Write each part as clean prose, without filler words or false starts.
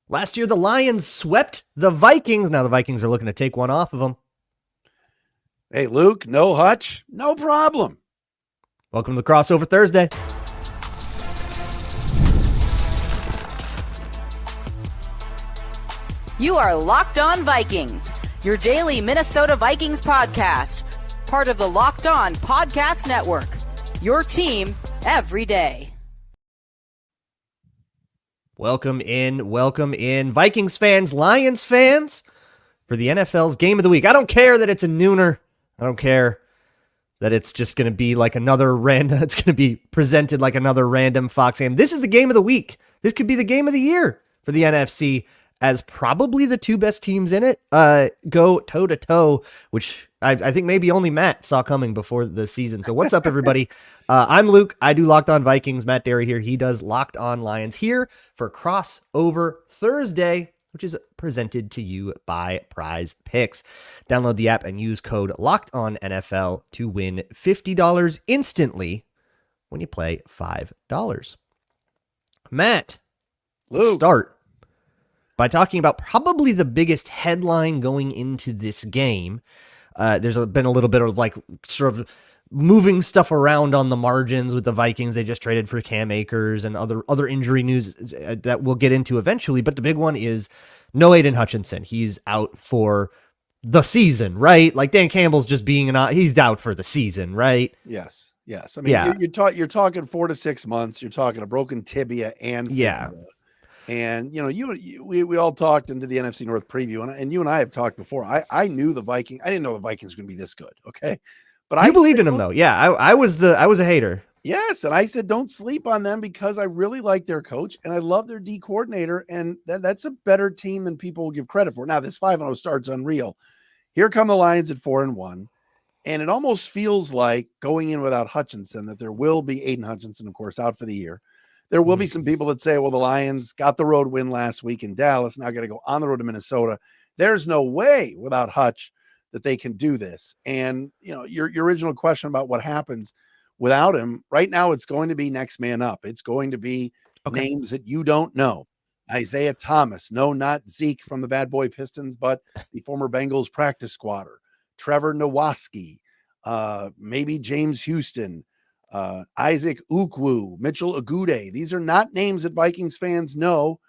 Last year, the Lions swept the Vikings. Now the Vikings are looking to take one off of them. Hey, Luke, no Hutch, no problem. Welcome to the Crossover Thursday. You are Locked On Vikings, your daily Minnesota Vikings podcast, part of the Locked On Podcast Network, your team every day. Welcome in, Vikings fans, Lions fans, for the NFL's Game of the Week. I don't care that it's a nooner. I don't care that it's just going to be like another random, it's going to be presented like another random Fox game. This is the Game of the Week. This could be the Game of the Year for the NFC, as probably the two best teams in it go toe-to-toe, which I think maybe only Matt saw coming before the season. So what's up, everybody? I'm Luke. I do Locked On Vikings. Matt Dery here. He does Locked On Lions, here for Crossover Thursday, which is presented to you by PrizePicks. Download the app and use code LOCKEDONNFL to win $50 instantly when you play $5. Matt, Luke, let's start by talking about probably the biggest headline going into this game. There's been a little bit of like sort of moving stuff around on the margins with the Vikings. They just traded for Cam Akers and other injury news that we'll get into eventually. But the big one is no Aidan Hutchinson. He's out for the season, right? Like Dan Campbell's just he's out for the season, right? Yes. I mean, yeah. You're talking 4 to 6 months. You're talking a broken tibia and fibula. And we all talked into the NFC North preview, and you and I have talked before. I knew the Vikings. I didn't know the Vikings were going to be this good. Okay, but I believed in them though. Yeah, I was a hater. Yes, and I said don't sleep on them because I really like their coach and I love their D coordinator, and that's a better team than people will give credit for. Now this 5-0 start's unreal. Here come the Lions at 4-1, and it almost feels like going in without Hutchinson that there will be Aidan Hutchinson, of course, out for the year. There will be some people that say, well, the Lions got the road win last week in Dallas. Now got to go on the road to Minnesota. There's no way without Hutch that they can do this. And, your original question about what happens without him, right now it's going to be next man up. It's going to be names that you don't know. Isaiah Thomas. No, not Zeke from the Bad Boy Pistons, but the former Bengals practice squatter. Trevor Nowaski. Maybe James Houston. Isaac Ukwu, Mitchell Agude. These are not names that Vikings fans know.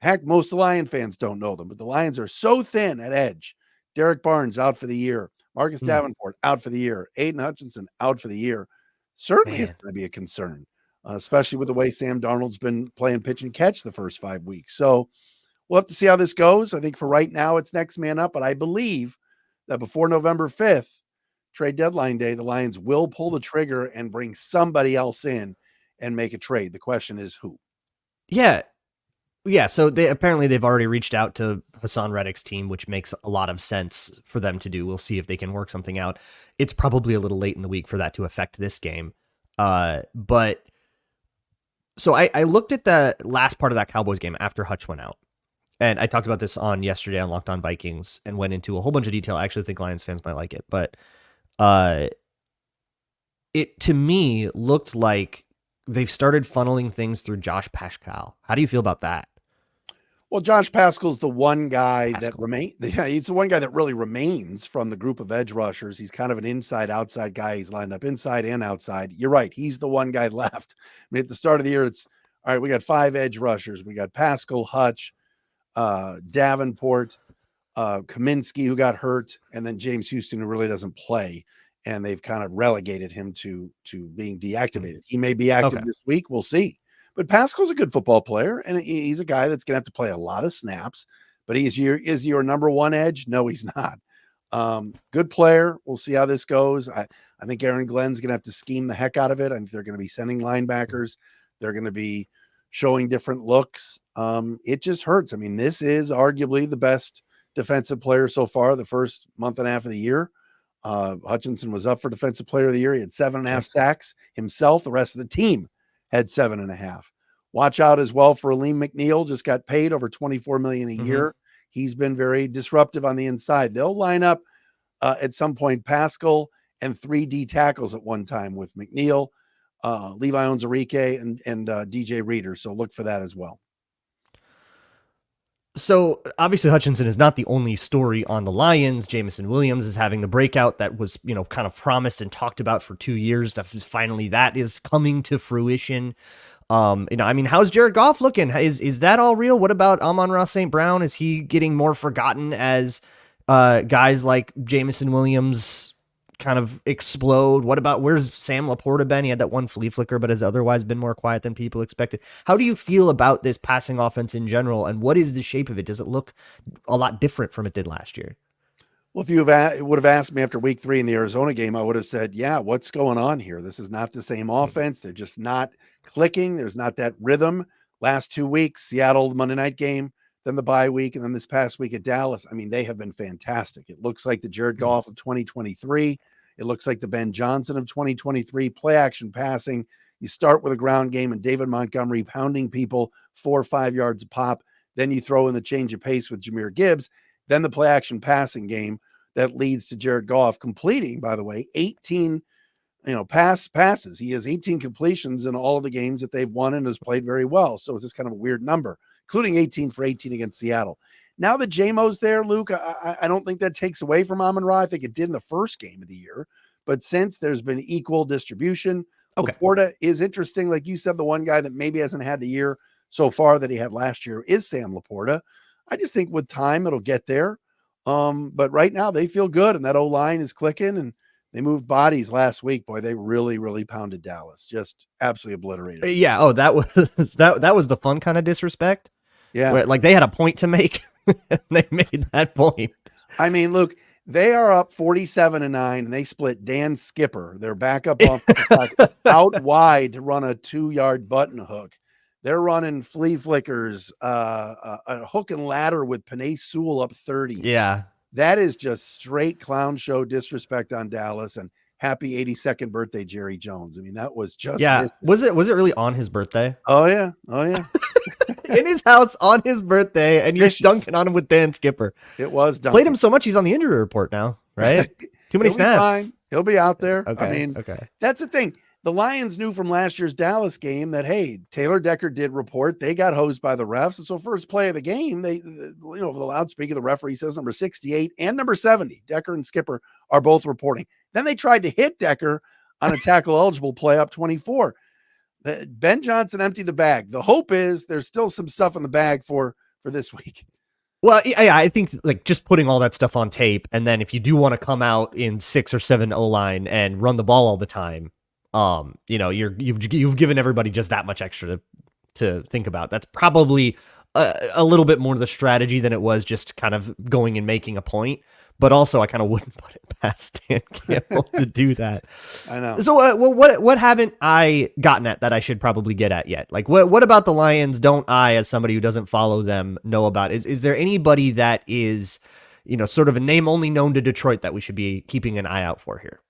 Heck, most of the Lion fans don't know them, but the Lions are so thin at edge. Derek Barnes out for the year. Marcus Davenport out for the year. Aidan Hutchinson out for the year. Certainly it's going to be a concern, especially with the way Sam Darnold's been playing pitch and catch the first 5 weeks. So we'll have to see how this goes. I think for right now, it's next man up, but I believe that before November 5th, trade deadline day, the Lions will pull the trigger and bring somebody else in and make a trade. The question is who? Yeah. So they've already reached out to Hassan Reddick's team, which makes a lot of sense for them to do. We'll see if they can work something out. It's probably a little late in the week for that to affect this game. But so I looked at the last part of that Cowboys game after Hutch went out. And I talked about this on yesterday on Locked On Vikings and went into a whole bunch of detail. I actually think Lions fans might like it, but it to me looked like they've started funneling things through Josh Pascal. How do you feel about that? Well, Josh Pascal's the one guy that remains. Yeah, he's the one guy that really remains from the group of edge rushers. He's kind of an inside-outside guy. He's lined up inside and outside. You're right. He's the one guy left. I mean, at the start of the year, it's all right. We got 5 edge rushers. We got Pascal, Hutch, Davenport, Kaminsky, who got hurt, and then James Houston, who really doesn't play, and they've kind of relegated him to being deactivated. He may be active this week. We'll see. But Pascal's a good football player, and he's a guy that's going to have to play a lot of snaps. But is your number one edge? No, he's not. Good player. We'll see how this goes. I think Aaron Glenn's going to have to scheme the heck out of it. I think they're going to be sending linebackers. They're going to be showing different looks. It just hurts. I mean, this is arguably the best defensive player so far the first month and a half of the year. Hutchinson was up for defensive player of the year. He had 7.5 sacks himself. The rest of the team had 7.5. Watch out as well for Aleem McNeil. Just got paid over $24 million a year. He's been very disruptive on the inside. They'll line up at some point Pascal and 3 D tackles at one time with McNeil, Levi Onwuzurike, and DJ Reader. So look for that as well. So obviously Hutchinson is not the only story on the Lions. Jameson Williams is having the breakout that was, kind of promised and talked about for 2 years. Finally, that is coming to fruition. How's Jared Goff looking? Is that all real? What about Amon-Ra St. Brown? Is he getting more forgotten as guys like Jameson Williams kind of explode? What about, where's Sam Laporta been? He had that one flea flicker, but has otherwise been more quiet than people expected. How do you feel about this passing offense in general, and what is the shape of it? Does it look a lot different from it did last year? Well, if you would have asked me after week 3 in the Arizona game, I would have said, yeah, what's going on here? This is not the same offense. They're just not clicking. There's not that rhythm. Last 2 weeks, Seattle, the Monday night game, then the bye week, and then this past week at Dallas. I mean, they have been fantastic. It looks like the Jared Goff of 2023. It looks like the Ben Johnson of 2023, play action passing. You start with a ground game and David Montgomery pounding people 4 or 5 yards a pop. Then you throw in the change of pace with Jahmyr Gibbs. Then the play action passing game that leads to Jared Goff completing, by the way, 18 passes. He has 18 completions in all of the games that they've won and has played very well. So it's just kind of a weird number, including 18 for 18 against Seattle. Now that J-Mo's there, Luke, I don't think that takes away from Amon-Ra. I think it did in the first game of the year. But since there's been equal distribution, Okay. Laporta is interesting. Like you said, the one guy that maybe hasn't had the year so far that he had last year is Sam Laporta. I just think with time, it'll get there. But right now they feel good, and that O-line is clicking, and they moved bodies last week. Boy, they really, really pounded Dallas. Just absolutely obliterated. Yeah. Oh, that was that was the fun kind of disrespect. Yeah. Where, like, they had a point to make. And they made that point. I mean, Luke, they are up 47-9, and they split Dan Skipper, their backup offensive out wide to run a 2-yard button hook. They're running flea flickers, a hook and ladder with Penei Sewell up 30. Yeah. That is just straight clown show disrespect on Dallas. And happy 82nd birthday, Jerry Jones. I mean, that was just vicious. Was it really on his birthday? Oh yeah. In his house on his birthday, and you're dunking on him with Dan Skipper. It was done. Played him so much he's on the injury report now, right? Too many snaps. He'll be out there. Okay, I mean, that's the thing. The Lions knew from last year's Dallas game that, hey, Taylor Decker did report. They got hosed by the refs. And so first play of the game, the loudspeaker, the referee says number 68 and number 70, Decker and Skipper, are both reporting. Then they tried to hit Decker on a tackle eligible play up 24. Ben Johnson emptied the bag. The hope is there's still some stuff in the bag for this week. Well, yeah, I think like just putting all that stuff on tape, and then if you do want to come out in 6 or 7 O-line and run the ball all the time, you've given everybody just that much extra to think about. That's probably a little bit more the strategy than it was just kind of going and making a point. But also, I kind of wouldn't put it past Dan Campbell to do that. I know. So, what haven't I gotten at that I should probably get at yet? Like, what about the Lions don't I, as somebody who doesn't follow them, know about? Is there anybody that is, sort of a name only known to Detroit that we should be keeping an eye out for here?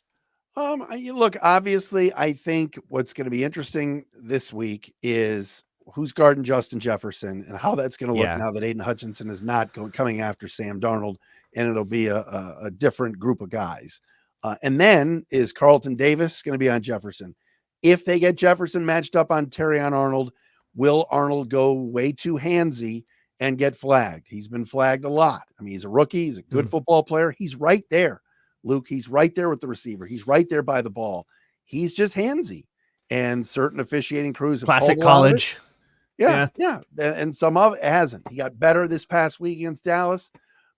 Look, obviously, I think what's going to be interesting this week is who's guarding Justin Jefferson and how that's going to look now that Aidan Hutchinson is not coming after Sam Darnold, and it'll be a different group of guys. And then is Carlton Davis going to be on Jefferson? If they get Jefferson matched up on Terrion Arnold, will Arnold go way too handsy and get flagged? He's been flagged a lot. I mean, he's a rookie. He's a good football player. He's right there. Luke, he's right there with the receiver. He's right there by the ball. He's just handsy. And certain officiating crews have classic college. Yeah. And some of it hasn't. He got better this past week against Dallas,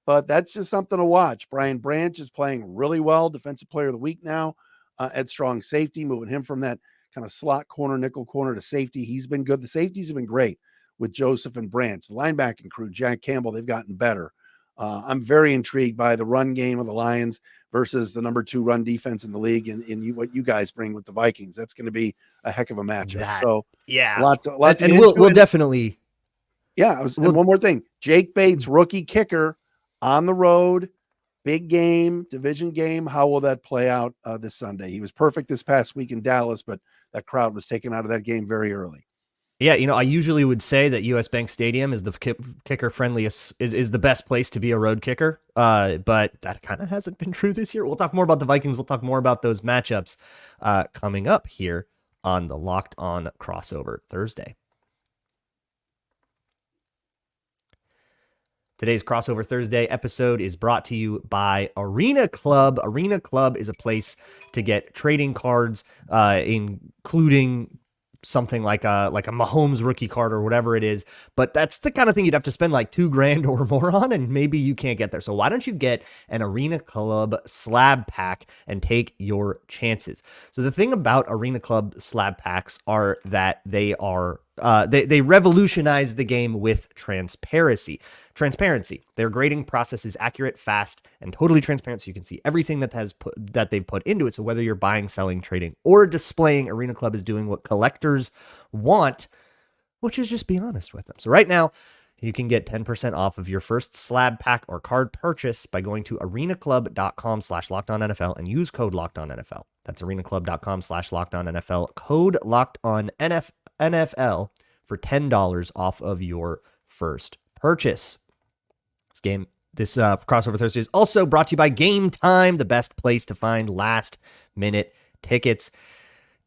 but that's just something to watch. Brian Branch is playing really well, defensive player of the week now at strong safety, moving him from that kind of slot corner, nickel corner to safety. He's been good. The safeties have been great with Joseph and Branch. The linebacking crew, Jack Campbell, they've gotten better. I'm very intrigued by the run game of the Lions versus the number 2 run defense in the league, and what you guys bring with the Vikings. That's going to be a heck of a matchup. A lot to and we'll definitely. Yeah. And one more thing, Jake Bates, rookie kicker on the road, big game, division game. How will that play out this Sunday? He was perfect this past week in Dallas, but that crowd was taken out of that game very early. Yeah, I usually would say that US Bank Stadium is the kicker friendliest, is the best place to be a road kicker. But that kind of hasn't been true this year. We'll talk more about the Vikings. We'll talk more about those matchups coming up here on the Locked On Crossover Thursday. Today's Crossover Thursday episode is brought to you by Arena Club. Arena Club is a place to get trading cards, including something like a Mahomes rookie card or whatever it is. But that's the kind of thing you'd have to spend like $2,000 or more on, and maybe you can't get there. So why don't you get an Arena Club slab pack and take your chances? So the thing about Arena Club slab packs are that they are they revolutionize the game with transparency. Their grading process is accurate, fast, and totally transparent, so you can see everything that they've put into it. So whether you're buying, selling, trading, or displaying, Arena Club is doing what collectors want, which is just be honest with them. So right now, you can get 10% off of your first slab pack or card purchase by going to arenaclub.com/lockedonnfl and use code LockedOnNFL. That's arenaclub.com/lockedonnfl, code LockedOnNFL for $10 off of your first purchase. This Crossover Thursday is also brought to you by Gametime, the best place to find last-minute tickets.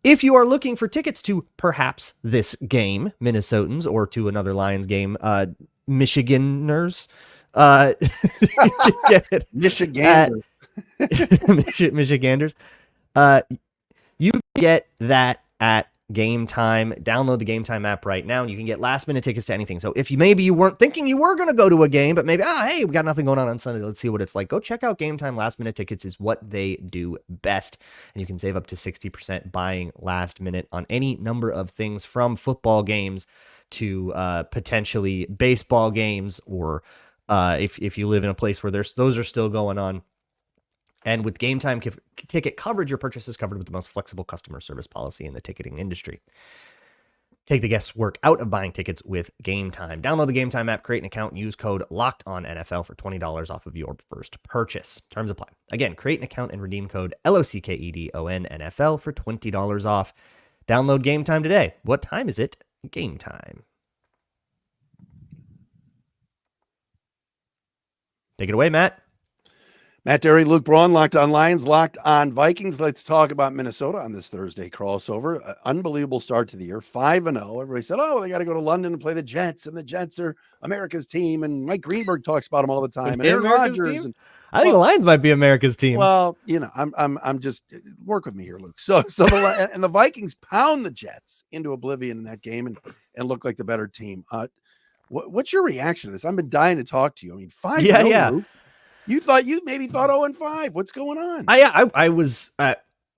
If you are looking for tickets to perhaps this game, Minnesotans, or to another Lions game, Michiganders, Michiganders, you can get that at Gametime. Download the Gametime app right now, and you can get last-minute tickets to anything. So if you weren't thinking you were going to go to a game, but maybe, hey, we got nothing going on Sunday, let's see what it's like. Go check out Gametime. Last-minute tickets is what they do best, and you can save up to 60% buying last minute on any number of things, from football games to potentially baseball games, or if you live in a place where those are still going on. And with Gametime ticket coverage, your purchase is covered with the most flexible customer service policy in the ticketing industry. Take the guesswork out of buying tickets with Gametime. Download the Gametime app, create an account, and use code LOCKEDONNFL for $20 off of your first purchase. Terms apply. Again, create an account and redeem code LOCKEDONNFL for $20 off. Download Gametime today. What time is it? Gametime. Take it away, Matt. Matt Dery, Luke Braun, Locked On Lions, Locked On Vikings. Let's talk about Minnesota on this Thursday crossover. Unbelievable start to the year, 5-0. Everybody said, they got to go to London and play the Jets, and the Jets are America's team, and Mike Greenberg talks about them all the time, and Aaron Rodgers. I think the Lions might be America's team. Well, I'm just work with me here, Luke. So the Vikings pound the Jets into oblivion in that game and look like the better team. What's your reaction to this? I've been dying to talk to you. I mean, 5-0, yeah. Luke. You maybe thought 0-5. What's going on? I was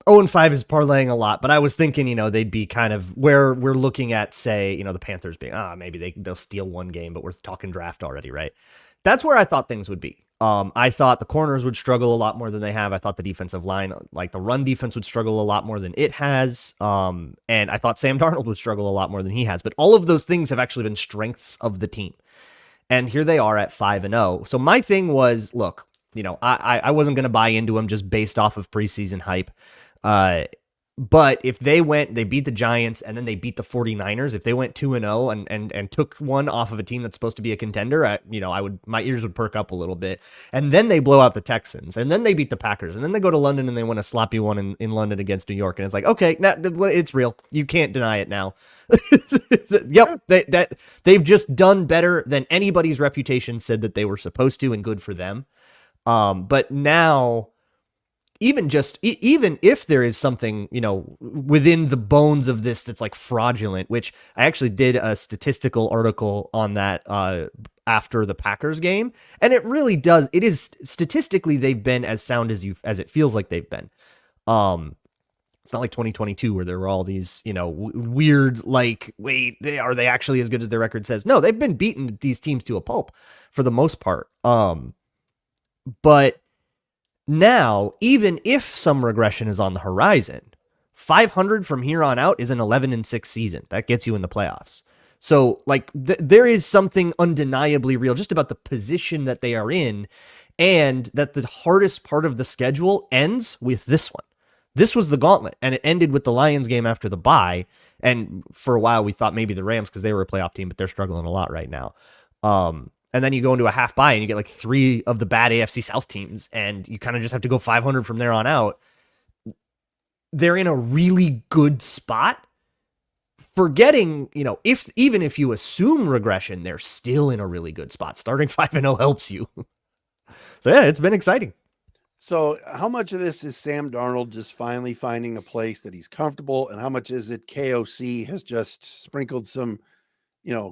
0-5 is parlaying a lot, but I was thinking, they'd be kind of where we're looking at, say, the Panthers being, maybe they'll steal one game, but we're talking draft already, right? That's where I thought things would be. I thought the corners would struggle a lot more than they have. I thought the defensive line, like the run defense, would struggle a lot more than it has. And I thought Sam Darnold would struggle a lot more than he has. But all of those things have actually been strengths of the team. And here they are at 5-0. So my thing was, look, I wasn't going to buy into them just based off of preseason hype. But if they beat the Giants and then they beat the 49ers, if they went 2-0 and took one off of a team that's supposed to be a contender, my ears would perk up a little bit. And then they blow out the Texans, and then they beat the Packers, and then they go to London and they win a sloppy one in London against New York. And it's like, okay, now it's real. You can't deny it now. Yep. They've just done better than anybody's reputation said that they were supposed to, and good for them. But now, even if there is something, within the bones of this that's like fraudulent, which I actually did a statistical article on that after the Packers game, and it really does. It is statistically, they've been as sound as it feels like they've been. It's not like 2022 where there were all these, weird, like, wait, are they actually as good as their record says? No, they've been beating these teams to a pulp for the most part. But now, even if some regression is on the horizon, 500 from here on out is an 11-6 season. That gets you in the playoffs. So, like, there is something undeniably real just about the position that they are in, and that the hardest part of the schedule ends with this one. This was the gauntlet, and it ended with the Lions game after the bye. And for a while, we thought maybe the Rams, because they were a playoff team, but they're struggling a lot right now. And then you go into a half bye and you get like 3 of the bad AFC South teams, and you kind of just have to go 500 from there on out. They're in a really good spot forgetting, even if you assume regression, they're still in a really good spot. Starting 5-0 helps you. So yeah, it's been exciting. So how much of this is Sam Darnold just finally finding a place that he's comfortable, and how much is it KOC has just sprinkled some,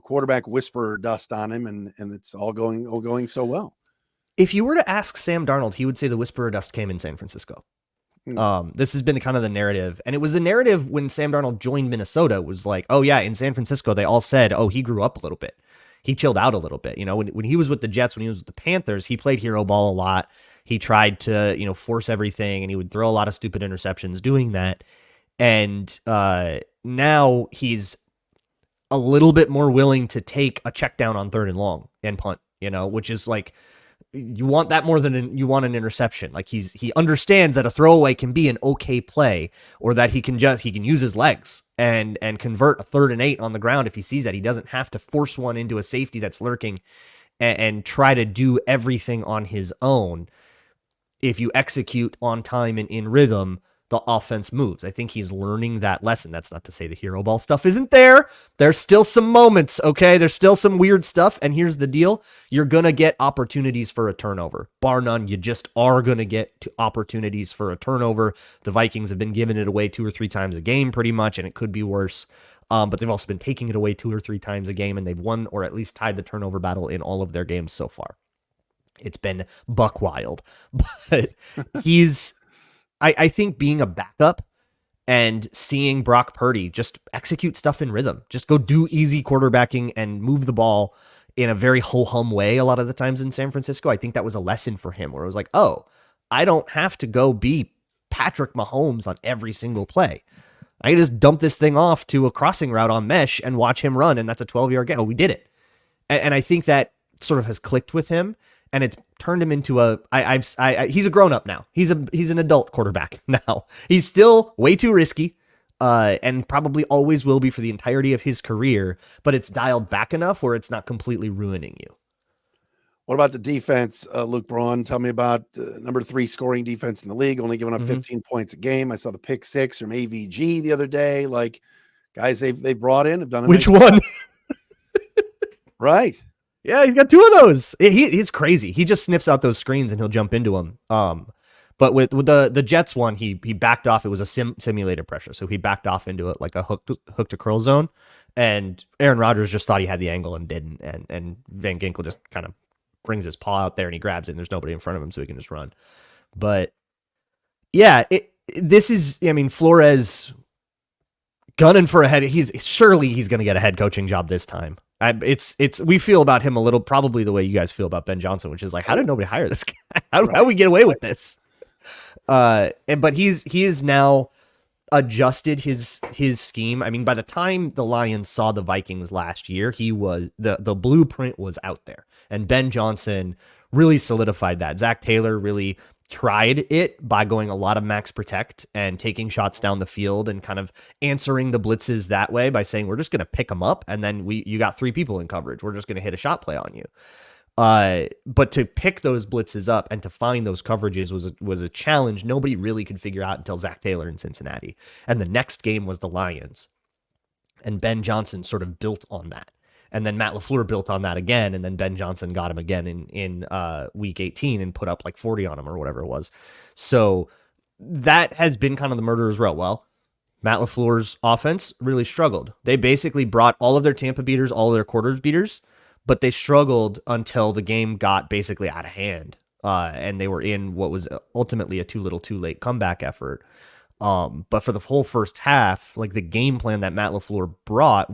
quarterback whisperer dust on him, and it's all going so well? If you were to ask Sam Darnold, he would say the whisperer dust came in San Francisco. This has been kind of the narrative, and it was the narrative when Sam Darnold joined Minnesota, was like, oh yeah, in San Francisco, they all said, oh, he grew up a little bit. He chilled out a little bit. When he was with the Jets, when he was with the Panthers, he played hero ball a lot. He tried to, force everything, and he would throw a lot of stupid interceptions doing that. And now he's a little bit more willing to take a check down on 3rd and long and punt, which is like, you want that more than you want an interception. Like he understands that a throwaway can be an okay play, or that he can use his legs and convert a 3rd and 8 on the ground if he sees that. He doesn't have to force one into a safety that's lurking and try to do everything on his own. If you execute on time and in rhythm, the offense moves. I think he's learning that lesson. That's not to say the hero ball stuff isn't there. There's still some moments, okay? There's still some weird stuff, and here's the deal. You're going to get opportunities for a turnover. Bar none, you just are going to get to opportunities for a turnover. The Vikings have been giving it away 2 or 3 times a game pretty much, and it could be worse. But they've also been taking it away 2 or 3 times a game, and they've won or at least tied the turnover battle in all of their games so far. It's been buck wild, but I think being a backup and seeing Brock Purdy just execute stuff in rhythm, just go do easy quarterbacking and move the ball in a very ho-hum way a lot of the times in San Francisco, I think that was a lesson for him, where it was like, oh, I don't have to go be Patrick Mahomes on every single play. I can just dump this thing off to a crossing route on mesh and watch him run, and that's a 12-yard gain. Oh, we did it. And I think that sort of has clicked with him. And it's turned him into he's a grown up now. He's an adult quarterback now. He's still way too risky, and probably always will be for the entirety of his career. But it's dialed back enough where it's not completely ruining you. What about the defense, Luke Braun? Tell me about number 3 scoring defense in the league, only giving up 15 points a game. I saw the pick 6 from AVG the other day. Like, guys, they've brought in have done. Which one? Right. Yeah, he's got 2 of those. He's crazy. He just sniffs out those screens and he'll jump into them. But with the Jets one, he backed off. It was a simulated pressure, so he backed off into it like a hook to curl zone. And Aaron Rodgers just thought he had the angle and didn't. And Van Ginkel just kind of brings his paw out there and he grabs it, and there's nobody in front of him, so he can just run. But yeah, this is, Flores gunning for a head. He's going to get a head coaching job this time. We feel about him a little, probably the way you guys feel about Ben Johnson, which is like, how did nobody hire this guy? How do we get away with this? But he is now adjusted his scheme. By the time the Lions saw the Vikings last year, he was the blueprint was out there, and Ben Johnson really solidified that. Zach Taylor really tried it by going a lot of max protect and taking shots down the field and kind of answering the blitzes that way by saying, we're just going to pick them up. And then you got 3 people in coverage. We're just going to hit a shot play on you. But to pick those blitzes up and to find those coverages was a challenge nobody really could figure out until Zach Taylor in Cincinnati. And the next game was the Lions, and Ben Johnson sort of built on that. And then Matt LaFleur built on that again, and then Ben Johnson got him again in week 18 and put up like 40 on him or whatever it was. So that has been kind of the murderer's row. Well, Matt LaFleur's offense really struggled. They basically brought all of their Tampa beaters, all of their quarters beaters, but they struggled until the game got basically out of hand. And they were in what was ultimately a too little too late comeback effort. But for the whole first half, like the game plan that Matt LaFleur brought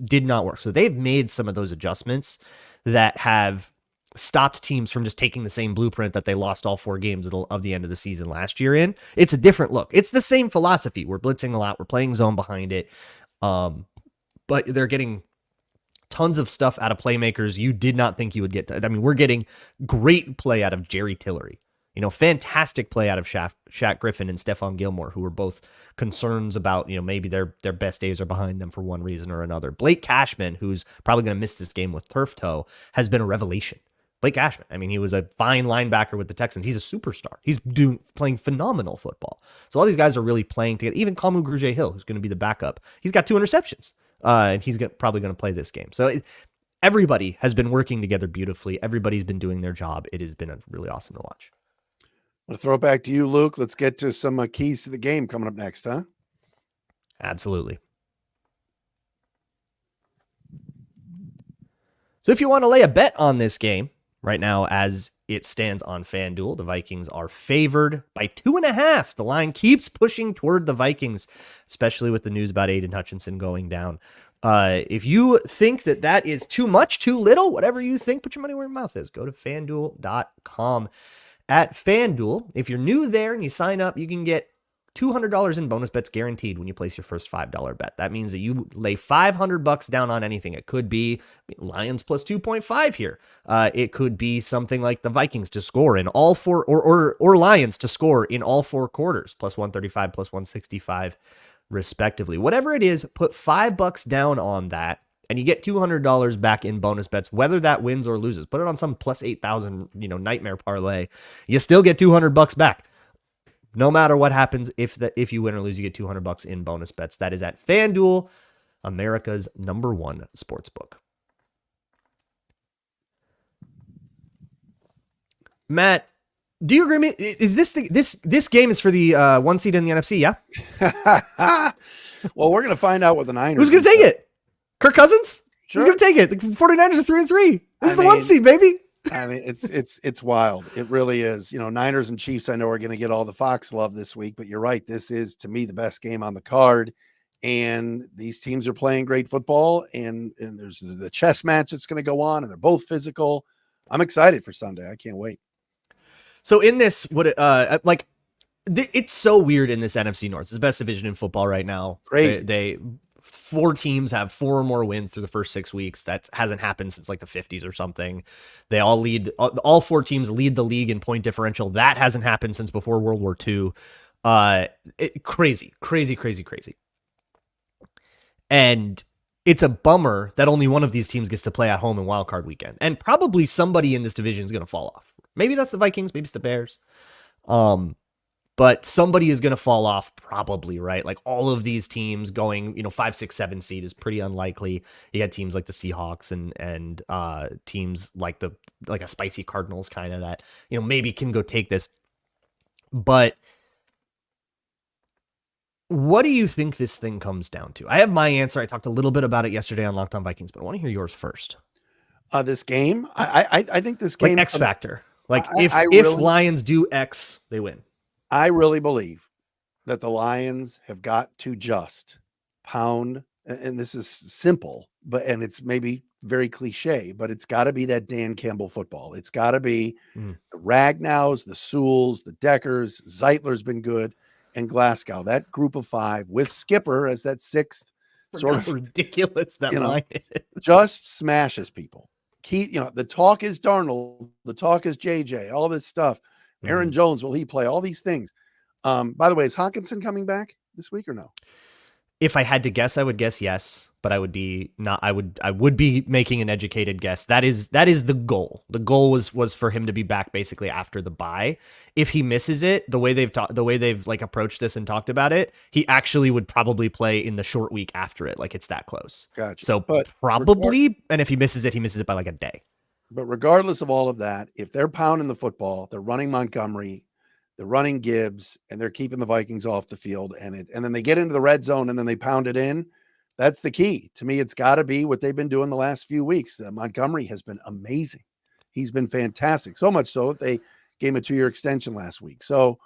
did not work. So they've made some of those adjustments that have stopped teams from just taking the same blueprint that they lost all 4 games of the end of the season last year in. It's a different look. It's the same philosophy. We're blitzing a lot. We're playing zone behind it. But they're getting tons of stuff out of playmakers you did not think you would get. We're getting great play out of Jerry Tillery. Fantastic play out of Shaq Griffin and Stephon Gilmore, who were both concerns about, maybe their best days are behind them for one reason or another. Blake Cashman, who's probably going to miss this game with turf toe, has been a revelation. Blake Cashman, he was a fine linebacker with the Texans. He's a superstar. He's playing phenomenal football. So all these guys are really playing together. Even Kamu Grugier-Hill, who's going to be the backup, he's got 2 interceptions. and he's probably going to play this game. So everybody has been working together beautifully. Everybody's been doing their job. It has been really awesome to watch. I'm going to throw it back to you, Luke. Let's get to some keys to the game coming up next, huh? Absolutely. So if you want to lay a bet on this game right now, as it stands on FanDuel, the Vikings are favored by 2.5. The line keeps pushing toward the Vikings, especially with the news about Aidan Hutchinson going down. If you think that is too much, too little, whatever you think, put your money where your mouth is. Go to FanDuel.com. At FanDuel, if you're new there and you sign up, you can get $200 in bonus bets guaranteed when you place your first $5 bet. That means that you lay $500 down on anything. It could be Lions plus 2.5 here. It could be something like the Vikings to score in all four, or Lions to score in all four quarters, plus 135, plus 165, respectively. Whatever it is, put $5 down on that, and you get $200 back in bonus bets, whether that wins or loses. Put it on some plus 8,000, nightmare parlay. You still get $200 back. No matter what happens, if you win or lose, you get $200 in bonus bets. That is at FanDuel, America's #1 sportsbook. Matt, do you agree with me? Is this game is for the 1 seed in the NFC? Yeah. Well, we're going to find out what the Niners. Who's going to take it? Kirk Cousins? Sure. He's going to take it. The 49ers are 3-3. This is the 1 seed, baby. I mean, it's wild. It really is. Niners and Chiefs, I know, are going to get all the Fox love this week, but you're right. This is, to me, the best game on the card. And these teams are playing great football, and there's the chess match that's going to go on, and they're both physical. I'm excited for Sunday. I can't wait. So in this, it's so weird in this NFC North. It's the best division in football right now. Crazy. They 4 teams have 4 or more wins through the first 6 weeks. That hasn't happened since like the 50s or something. They all 4 teams lead the league in point differential. That hasn't happened since before World War II. Crazy. And it's a bummer that only one of these teams gets to play at home in Wild Card Weekend. And probably somebody in this division is going to fall off. Maybe that's the Vikings. Maybe it's the Bears. But somebody is going to fall off probably, right? Like all of these teams going, 5, 6, 7 seed is pretty unlikely. You got teams like the Seahawks and teams like a spicy Cardinals kind of that, maybe can go take this. But what do you think this thing comes down to? I have my answer. I talked a little bit about it yesterday on Locked On Vikings, but I want to hear yours first. This game, I think this game, like X factor. Like if really, Lions do X, they win. I really believe that the Lions have got to just pound, and this is simple, and it's maybe very cliche, but it's got to be that Dan Campbell football. It's got to be the Ragnows, the Sewells, the Deckers. Zeitler's been good, and Glasgow. That group of 5 with Skipper as that 6th sort of ridiculous that line is. Just smashes people. The talk is Darnold, the talk is JJ, all this stuff. Aaron Jones, will he play? All these things. By the way, is Hawkinson coming back this week or no? If I had to guess, I would guess yes, but I would be not. I would be making an educated guess. That is the goal. The goal was for him to be back basically after the bye. If he misses it, the way they've like approached this and talked about it, he actually would probably play in the short week after it. Like it's that close. Gotcha. So probably, and if he misses it by like a day. But regardless of all of that, if they're pounding the football, they're running Montgomery, they're running Gibbs, and they're keeping the Vikings off the field, and then they get into the red zone and then they pound it in. That's the key. To me, it's got to be what they've been doing the last few weeks. Montgomery has been amazing. He's been fantastic. So much so that they gave him a 2-year extension last week. So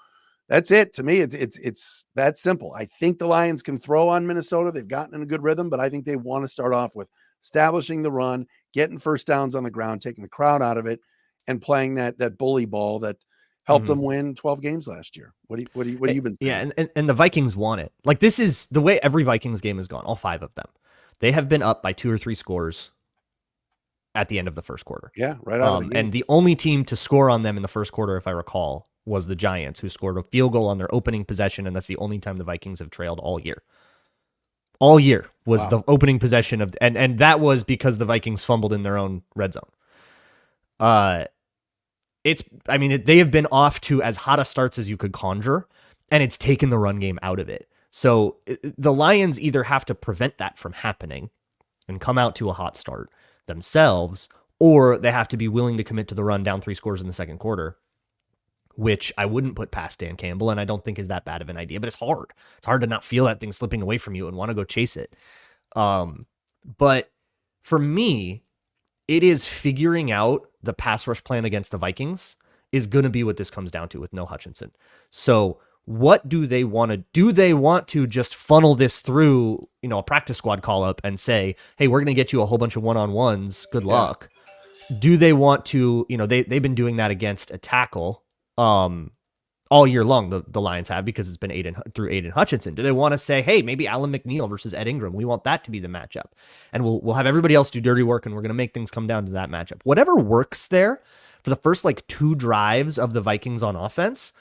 that's it. To me, it's that simple. I think the Lions can throw on Minnesota. They've gotten in a good rhythm, but I think they want to start off with establishing the run, getting first downs on the ground, taking the crowd out of it, and playing that bully ball that helped them win 12 games last year. What have you been saying? Yeah, and the Vikings want it. Like this is the way every Vikings game has gone, all 5 of them. They have been up by 2 or 3 scores at the end of the first quarter. Yeah, right out of the game. And the only team to score on them in the first quarter, if I recall, was the Giants, who scored a field goal on their opening possession, and that's the only time the Vikings have trailed all year. All year was the opening possession of, and that was because the Vikings fumbled in their own red zone. They have been off to as hot a starts as you could conjure, and it's taken the run game out of it. So the Lions either have to prevent that from happening and come out to a hot start themselves, or they have to be willing to commit to the run down 3 scores in the second quarter, which I wouldn't put past Dan Campbell, and I don't think is that bad of an idea, but it's hard. It's hard to not feel that thing slipping away from you and want to go chase it. But for me, it is figuring out the pass rush plan against the Vikings is going to be what this comes down to with no Hutchinson. So what do they want to do? They want to just funnel this through, a practice squad call up and say, hey, we're going to get you a whole bunch of one-on-ones. Good luck. Do they want to, they've been doing that against a tackle all year long, the Lions have, because it's been Aidan Hutchinson. Do they want to say, hey, maybe Alan McNeil versus Ed Ingram? We want that to be the matchup. And we'll have everybody else do dirty work, and we're going to make things come down to that matchup. Whatever works there for the first 2 drives of the Vikings on offense,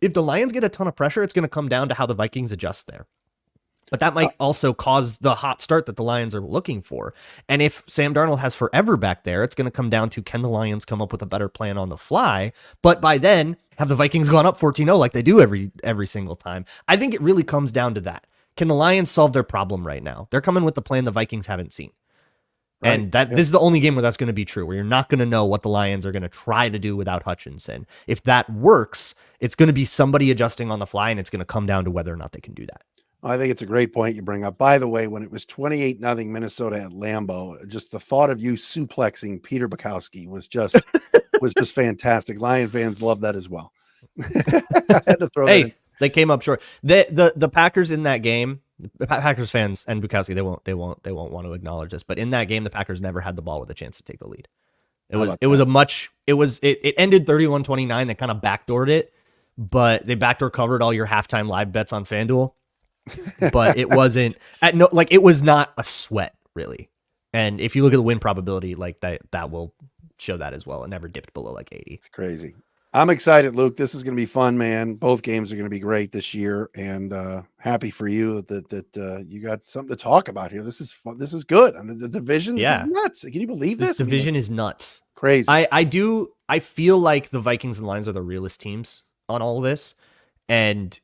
if the Lions get a ton of pressure, it's going to come down to how the Vikings adjust there. But that might also cause the hot start that the Lions are looking for. And if Sam Darnold has forever back there, it's going to come down to, can the Lions come up with a better plan on the fly? But by then, have the Vikings gone up 14-0 like they do every single time? I think it really comes down to that. Can the Lions solve their problem right now? They're coming with the plan the Vikings haven't seen. Right. And this is the only game where that's going to be true, where you're not going to know what the Lions are going to try to do without Hutchinson. If that works, it's going to be somebody adjusting on the fly, and it's going to come down to whether or not they can do that. I think it's a great point you bring up. By the way, when it was 28-0 Minnesota at Lambeau, just the thought of you suplexing Peter Bukowski was just fantastic. Lion fans love that as well. I had to throw that in. They came up short. The Packers in that game, the Packers fans and Bukowski, they won't want to acknowledge this, but in that game, the Packers never had the ball with a chance to take the lead. It ended 31-29. They kind of backdoored it, but they backdoor covered all your halftime live bets on FanDuel. But it wasn't it was not a sweat really. And if you look at the win probability, that will show that as well. It never dipped below 80. It's crazy. I'm excited, Luke. This is going to be fun, man. Both games are going to be great this year, and happy for you that you got something to talk about here. This is fun. This is good. And the division is nuts. Can you believe this? Division is nuts. Crazy. I feel like the Vikings and Lions are the realest teams on all of this, and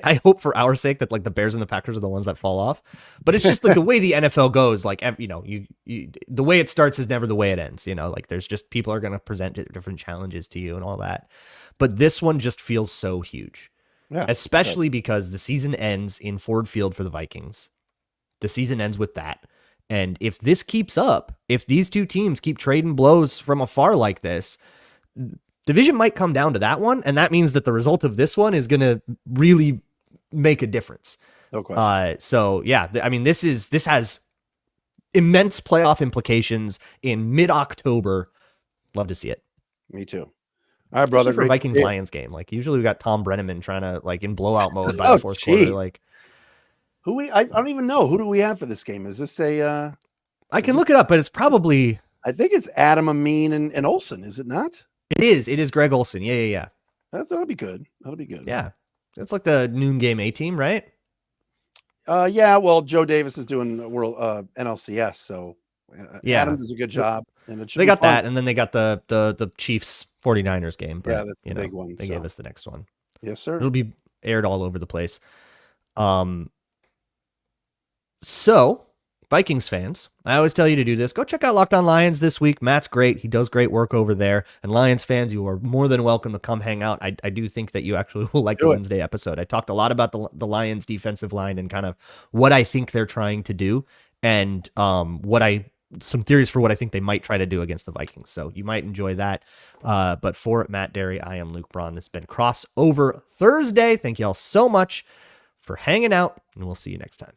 I hope for our sake that the Bears and the Packers are the ones that fall off, but it's just the way the NFL goes. The way it starts is never the way it ends. There's just people are going to present different challenges to you and all that. But this one just feels so huge, especially because the season ends in Ford Field for the Vikings. The season ends with that. And if this keeps up, if these two teams keep trading blows from afar like this, division might come down to that one, and that means that the result of this one is going to really make a difference. No question. This has immense playoff implications in mid-October. Love to see it. Me too. All right, brother. For Vikings Lions game, usually we got Tom Brenneman trying to in blowout mode by the fourth quarter. I don't even know, who do we have for this game? Is this a? I can look it up, but it's probably. I think it's Adam Amin and Olsen. Is it not? It is Greg Olsen. Yeah. That'll be good. That'll be good. Yeah. It's like the noon game A team, right? Well, Joe Davis is doing world NLCS, so Adam does a good job. And they got that, and then they got the Chiefs 49ers game. But, that's the big one. They gave us the next one. Yes, sir. It'll be aired all over the place. So Vikings fans, I always tell you to do this. Go check out Locked On Lions this week. Matt's great. He does great work over there. And Lions fans, you are more than welcome to come hang out. I do think that you actually will like the Wednesday episode. I talked a lot about the Lions defensive line and kind of what I think they're trying to do, and some theories for what I think they might try to do against the Vikings. So you might enjoy that. But for Matt Dery, I am Luke Braun. This has been Crossover Thursday. Thank you all so much for hanging out, and we'll see you next time.